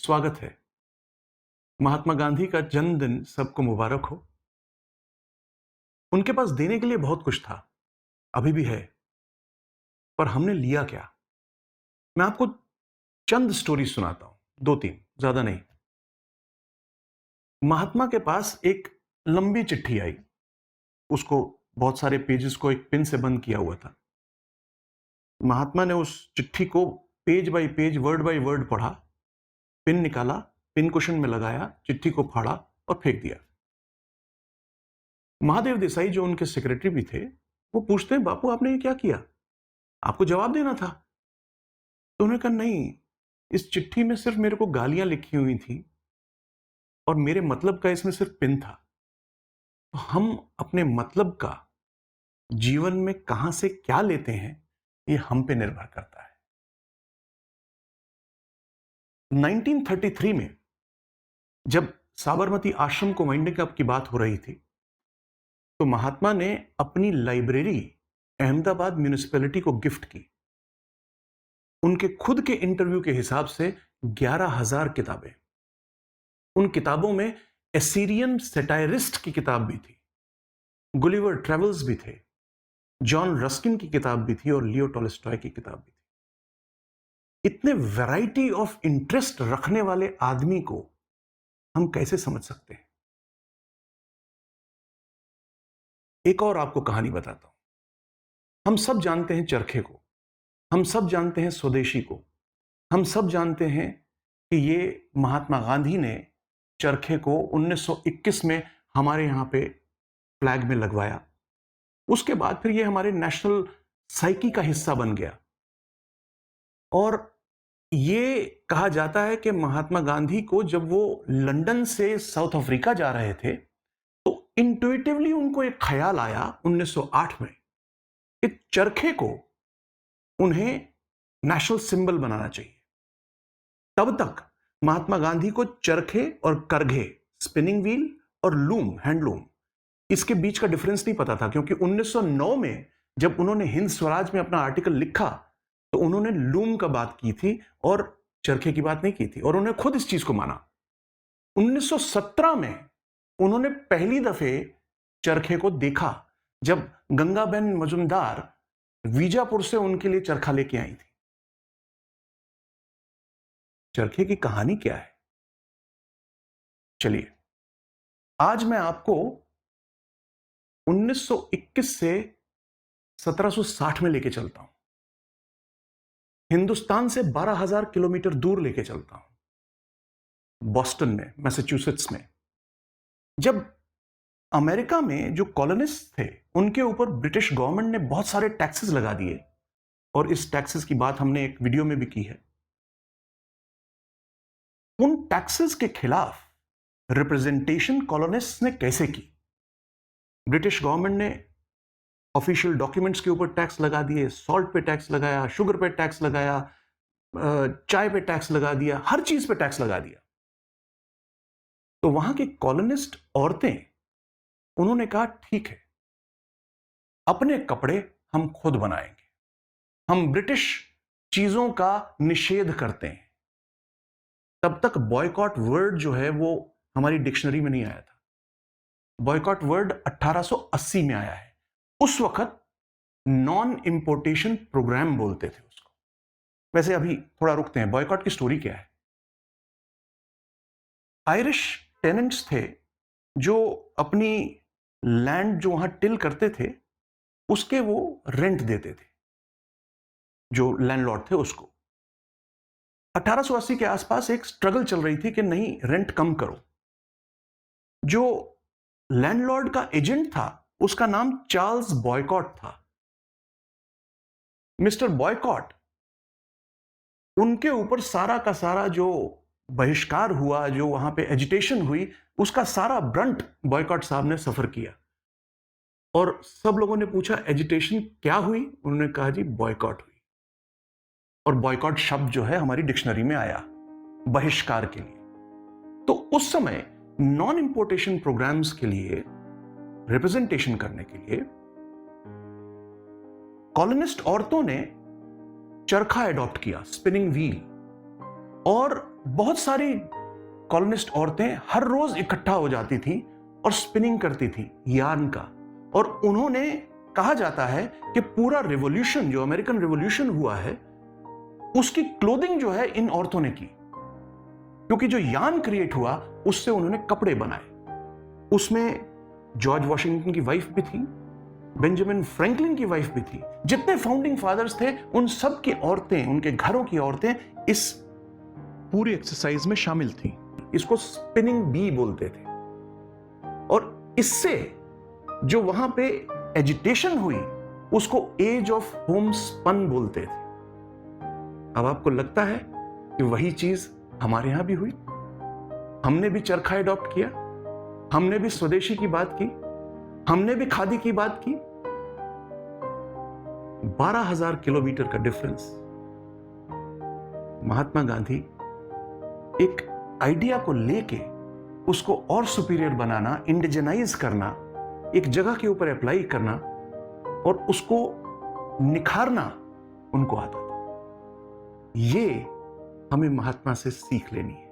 स्वागत है। महात्मा गांधी का जन्मदिन सबको मुबारक हो। उनके पास देने के लिए बहुत कुछ था, अभी भी है, पर हमने लिया क्या? मैं आपको चंद स्टोरी सुनाता हूं, 2-3, ज्यादा नहीं। महात्मा के पास एक लंबी चिट्ठी आई। उसको बहुत सारे पेजेस को एक पिन से बंद किया हुआ था। महात्मा ने उस चिट्ठी को page bye page, word by word पढ़ा, पिन निकाला, पिन कुशन में लगाया, चिट्ठी को फाड़ा और फेंक दिया। महादेव देसाई जो उनके सेक्रेटरी भी थे, वो पूछते हैं, बापू आपने ये क्या किया? आपको जवाब देना था। तो उन्होंने कहा, नहीं, इस चिट्ठी में सिर्फ मेरे को गालियां लिखी हुई थी और मेरे मतलब का इसमें सिर्फ पिन था। तो हम अपने मतलब का जीवन में कहां से क्या लेते हैं, ये हम पे निर्भर करता है। 1933 में जब साबरमती आश्रम को वाइंडिंग अप की बात हो रही थी, तो महात्मा ने अपनी लाइब्रेरी अहमदाबाद म्यूनिसिपैलिटी को गिफ्ट की। उनके खुद के इंटरव्यू के हिसाब से 11,000 किताबें। उन किताबों में एसीरियन सेटायरिस्ट की किताब भी थी, गुलिवर ट्रेवल्स भी थे, जॉन रस्किन की किताब भी थी और लियो टॉलस्टॉय की किताब भी थी। इतने वैरायटी ऑफ इंटरेस्ट रखने वाले आदमी को हम कैसे समझ सकते हैं? एक और आपको कहानी बताता हूं। हम सब जानते हैं चरखे को, हम सब जानते हैं स्वदेशी को, हम सब जानते हैं कि ये महात्मा गांधी ने चरखे को 1921 में हमारे यहां पे फ्लैग में लगवाया। उसके बाद फिर ये हमारे नेशनल साइकी का हिस्सा बन गया। और ये कहा जाता है कि महात्मा गांधी को जब वो लंदन से साउथ अफ्रीका जा रहे थे, तो इंट्यूटिवली उनको एक ख्याल आया 1908 में कि चरखे को उन्हें नेशनल सिंबल बनाना चाहिए। तब तक महात्मा गांधी को चरखे और करघे, स्पिनिंग व्हील और लूम, हैंडलूम, इसके बीच का डिफरेंस नहीं पता था, क्योंकि 1909 में जब उन्होंने हिंद स्वराज में अपना आर्टिकल लिखा, तो उन्होंने लूम का बात की थी और चरखे की बात नहीं की थी, और उन्होंने खुद इस चीज को माना। 1917 में उन्होंने पहली दफे चरखे को देखा, जब गंगाबेन मजुमदार बीजापुर से उनके लिए चरखा लेके आई थी। चरखे की कहानी क्या है? चलिए, आज मैं आपको 1921 से 1760 में लेके चलता हूं। हिंदुस्तान से 12,000 किलोमीटर दूर लेके चलता हूं, बॉस्टन में, मैसाचुसेट्स में। जब अमेरिका में जो कॉलोनिस्ट थे, उनके ऊपर ब्रिटिश गवर्नमेंट ने बहुत सारे टैक्सेस लगा दिए, और इस टैक्सेस की बात हमने एक वीडियो में भी की है। उन टैक्सेस के खिलाफ रिप्रेजेंटेशन कॉलोनिस्ट ने कैसे की? ब्रिटिश गवर्नमेंट ने ऑफिशियल डॉक्यूमेंट्स के ऊपर टैक्स लगा दिए, सॉल्ट पे टैक्स लगाया, शुगर पे टैक्स लगाया, चाय पे टैक्स लगा दिया, हर चीज पे टैक्स लगा दिया। तो वहां की कॉलोनिस्ट औरतें, उन्होंने कहा, ठीक है, अपने कपड़े हम खुद बनाएंगे, हम ब्रिटिश चीजों का निषेध करते हैं। तब तक बॉयकॉट वर्ड जो है वो हमारी डिक्शनरी में नहीं आया था। बॉयकॉट वर्ड 1880 में आया है। उस वक्त नॉन इंपोर्टेशन प्रोग्राम बोलते थे उसको। वैसे अभी थोड़ा रुकते हैं, बॉयकॉट की स्टोरी क्या है। आयरिश टेनेंट्स थे जो अपनी लैंड जो वहां टिल करते थे, उसके वो रेंट देते थे, जो लैंडलॉर्ड थे उसको। 1880 के आसपास एक स्ट्रगल चल रही थी कि नहीं, रेंट कम करो। जो लैंडलॉर्ड का एजेंट था, उसका नाम चार्ल्स बॉयकॉट था। मिस्टर बॉयकॉट, उनके ऊपर सारा का सारा जो बहिष्कार हुआ, जो वहां पे एजिटेशन हुई, उसका सारा ब्रंट बॉयकॉट साहब ने सफर किया। और सब लोगों ने पूछा, एजिटेशन क्या हुई? उन्होंने कहा, जी बॉयकॉट हुई। और बॉयकॉट शब्द जो है हमारी डिक्शनरी में आया बहिष्कार के लिए। तो उस समय नॉन इंपोर्टेशन प्रोग्राम्स के लिए रिप्रेजेंटेशन करने के लिए कॉलोनिस्ट औरतों ने चरखा एडॉप्ट किया, स्पिनिंग व्हील। और बहुत सारी कॉलोनिस्ट औरतें हर रोज इकट्ठा हो जाती थी और स्पिनिंग करती थी यार्न का। और उन्होंने, कहा जाता है कि पूरा रिवॉल्यूशन, जो अमेरिकन रिवॉल्यूशन हुआ है, उसकी क्लोथिंग जो है इन औरतों ने की, क्योंकि जो यार्न क्रिएट हुआ उससे उन्होंने कपड़े बनाए। उसमें जॉर्ज वॉशिंगटन की वाइफ भी थी, बेंजामिन फ्रैंकलिन की वाइफ भी थी। जितने फाउंडिंग फादर्स थे उन सब की औरतें, उनके घरों की औरतें इस पूरी एक्सरसाइज में शामिल थी। इसको स्पिनिंग बी बोलते थे। और इससे जो वहां पे एजिटेशन हुई उसको एज ऑफ होमस्पन बोलते थे। अब आपको लगता है कि वही चीज हमारे यहां भी हुई? हमने भी चरखा अडॉप्ट किया, हमने भी स्वदेशी की बात की, हमने भी खादी की बात की। 12,000 किलोमीटर का डिफरेंस। महात्मा गांधी एक आइडिया को लेके उसको और सुपीरियर बनाना, इंडिजनाइज करना, एक जगह के ऊपर अप्लाई करना और उसको निखारना उनको आता था। ये हमें महात्मा से सीख लेनी है।